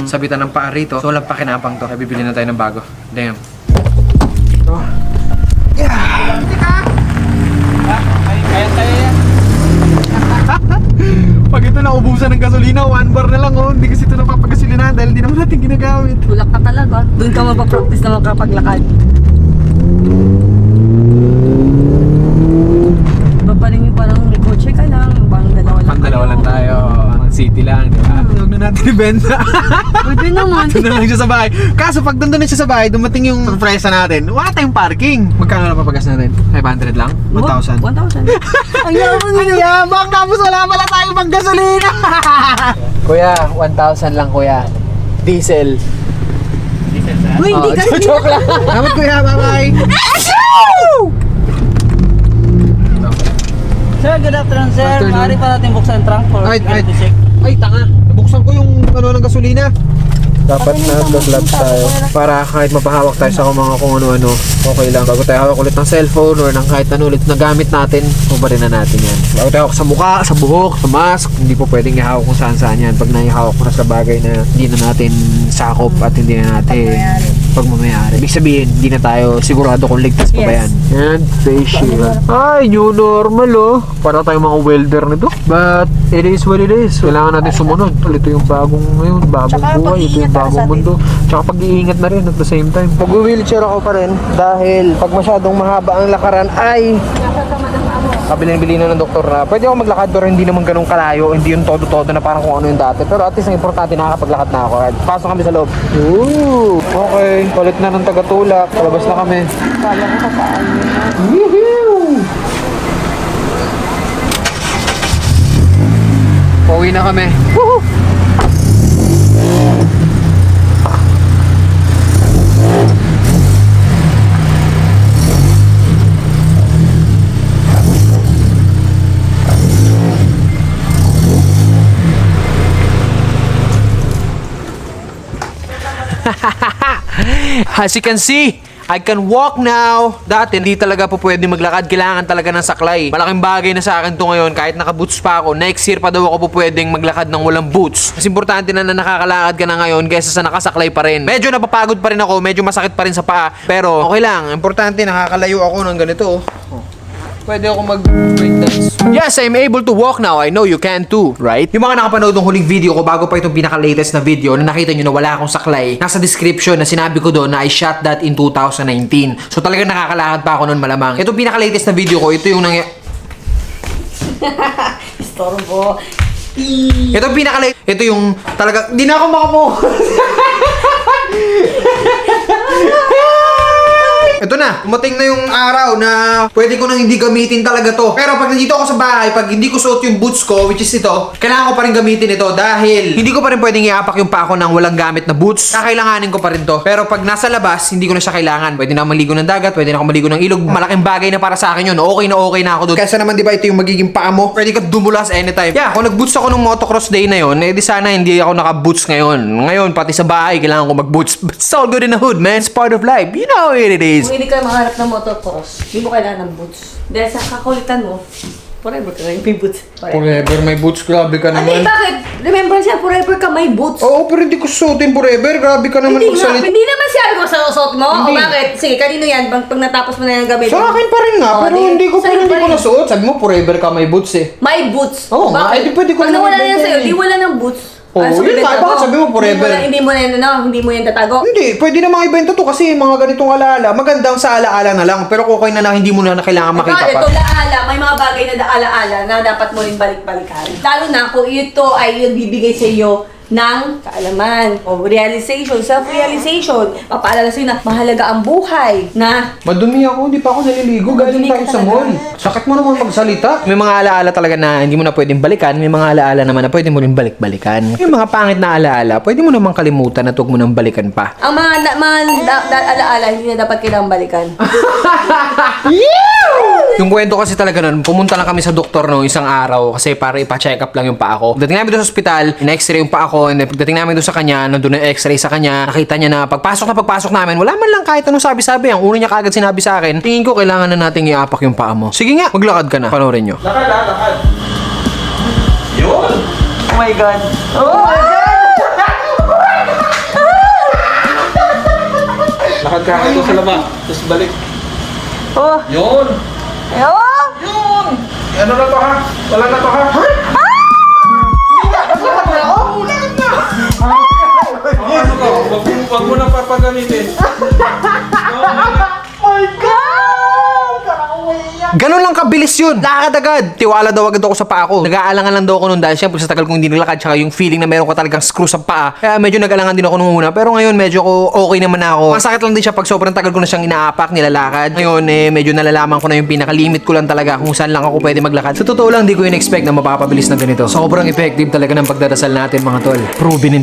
sabitan ng paa rito. So, walang pakinabang to. Kaya bibili na tayo ng bago. Damn. Oh. Yeah! Kaya tayo yan. Pag ito naubusan ng gasolina, 1 bar na lang oh. Hindi kasi ito napapagasolinahan dahil hindi naman natin ginagamit. Tulak ka talaga. Doon ka mapapractice na makapaglakad. Iba pa rin yung parang may kotse ka lang. Parang dalawa lang. Pang dalawa lang tayo. City lang, di ba? Huwag na natin ibenta. Pwede naman. Doon na lang siya sa bahay. Kaso pag doon na siya sa bahay, dumating yung surpresa natin. Wala tayong parking. Magkano na papagas natin? 500 lang? 1,000? 1,000. Ang yaman Ang yabang, tapos wala pala tayong pang gasolina. Kuya, 1,000 lang kuya. Diesel. Uy, hindi ka Joke lang. Salamat kuya, bye-bye. Sir, good afternoon, sir. Afternoon. Maaari pa natin buksan trunk for Ay, security check. Ay, tanga. Nabuksan ko yung ng gasolina. Dapat na gloves tayo para kahit mapahawak tayo sa mga kung ano-ano, okay lang. Bago tayo hawak ulit ng cellphone or ng kahit ano ulit na gamit natin, ubarin na natin yan. Bago tayo hawak sa mukha, sa buhok, sa mask, hindi po pwedeng ihawak kung saan-saan yan. Pag naihawak mo na sa bagay na hindi na natin sakop at hindi na natin pagmamayari. Ibig sabihin, hindi na tayo sigurado kung ligtas pa ba yan. Yan, face shield. Ay, new normal oh. Para tayong mga welder nito. But, it is what it is. Kailangan natin sumunod. Ito yung bagong ngayon, bagong buhay. Ito yung bagong mundo. Tsaka pag-iingat na rin at the same time. Mag-wheelchair ako pa rin dahil pag masyadong mahaba ang lakaran ay kabilin-bili na ng doktor na pwede ako maglakad pero hindi naman ganun kalayo, hindi yung todo-todo na parang kung ano yung dati, pero at least ang importante nakakapaglakad na ako. Pasok kami sa loob. Ooh, okay, palit na ng tagatulak, palabas na kami. Kala ko kapaan mo na. Woohoo! Pauwi na kami. Woohoo! As you can see, I can walk now. Dati, hindi talaga po pwede maglakad. Kailangan talaga ng saklay. Malaking bagay na sa akin to ngayon. Kahit naka-boots pa ako, next year pa daw ako po pwedeng maglakad ng walang boots. Mas importante na nakakalakad ka na ngayon kaysa sa nakasaklay pa rin. Medyo napapagod pa rin ako, medyo masakit pa rin sa paa. Pero okay lang, importante nakakalayo ako ng ganito. Pwede ako mag-breakdance. Yes, I'm able to walk now. I know you can too, right? Yung mga nakapanood ng huling video ko bago pa itong pinaka-latest na video na nakita nyo na wala akong saklay, nasa description na sinabi ko doon na I shot that in 2019. So talagang nakakalakad pa ako noon malamang. Itong pinaka-latest na video ko, ito yung Istorbo. Ito yung talaga, di na ako makapokus. Ito na, dumating na yung araw na pwede ko nang hindi gamitin talaga to. Pero pag nandito ako sa bahay, pag hindi ko suot yung boots ko, which is ito, kailangan ko pa rin gamitin ito dahil hindi ko pa rin pwedeng iapak yung paa ko ng walang gamit na boots. Kakailanganin ko pa rin to. Pero pag nasa labas, hindi ko na siya kailangan. Pwede na ako maligo ng dagat, pwede na ako maligo ng ilog. Malaking bagay na para sa akin yun. Okay na ako doon. Kaysa naman, di ba, ito yung magiging paa mo. Pwede ka dumulas anytime. Yeah, kung nag-boots ako nung motocross day na yun, eh di sana hindi ako naka-boots ngayon. Ngayon, pati sa bahay, kailangan ko mag-boots. But it's all good in the hood, man. It's part of life. You know how it is. Kung hindi ka makaharap ng motocross, hindi mo kailangan ng boots. Dahil sa kakulitan mo, forever ka ngayon may boots. Forever may boots, grabe ka Hindi, naman. bakit? Remember siya, forever ka may boots. Oo, pero hindi ko susutin forever. Grabe ka naman Hindi nga, magsalita. hindi naman siya ko sa suot mo. Hindi. O bakit? Sige, kanino yan? Pag natapos mo na yung gamitin. Sa akin pa rin nga, Oh, pero di- hindi ko sa'yo pa rin. nasuot. Sabi mo, forever ka may boots eh. May boots. Oo nga, Bakit? eh, di pwede ko Pag naman nawala na yan ibenta sa'yo, eh. di wala ng boots. Oo, so yun ibenta nga, bakit sabi mo forever? Hindi mo yan tatago. Hindi, pwede na mga ibenta to kasi mga ganitong alaala. Magandang sa alaala na lang, pero okay na hindi mo na kailangan makita Ito, pa. laala, may mga bagay na alaala na dapat mo rin balik-balikan. Lalo na kung ito ay bibigay sa iyo ng kaalaman o realization, self-realization. Papaalala sa'yo na mahalaga ang buhay na Madumi ako, hindi pa ako naliligo. Galing Madumi tayo ka sa talaga. mall. Sakit mo naman magsalita. May mga alaala talaga na hindi mo na pwedeng balikan. May mga alaala naman na pwede mo rin balik-balikan. Yung mga pangit na alaala, pwede mo namang kalimutan at huwag mo nang balikan pa. ang mga alaala hindi na dapat kailangang balikan. Yung kwento kasi talaga nun, pumunta lang kami sa doktor no isang araw kasi para ipa-check up lang yung paa ko. Pagdating namin doon sa ospital, in-x-ray yung paa ko, and then pagdating namin doon sa kanya, nandun yung x-ray sa kanya, nakita niya na pagpasok namin, wala man lang kahit anong sabi-sabi. Ang una niya kagad sinabi sa akin, tingin ko kailangan na nating iapak yung paa mo. Sige nga, maglakad ka na. Panoorin nyo. Lakad. Yun! Oh my God! Oh my God! Lakad ka kayo sa labas. Tapos balik. Oh! Yun! Oh! Yun! Ano na to ha? Wala na to ha? Ano ka? Huwag mo na papagamitin. Ganun lang kabilis yun. Lakad agad. Tiwala daw agad ako sa paa ko. Nag-aalangan lang daw ako nun dahil syempre sa tagal kong hindi naglakad tsaka yung feeling na meron ka talagang screw sa paa. Kaya medyo nag-alangan din ako nung una. Pero ngayon medyo okay naman na ako. Masakit lang din siya pag sobrang tagal ko na siyang inaapak, nilalakad. Ngayon medyo nalalaman ko na yung pinaka-limit ko lang talaga kung saan lang ako pwede maglakad. Sa totoo lang, di ko in-expect na mapapabilis na ganito. Sobrang effective talaga ng pagdadasal natin mga tol. Proven in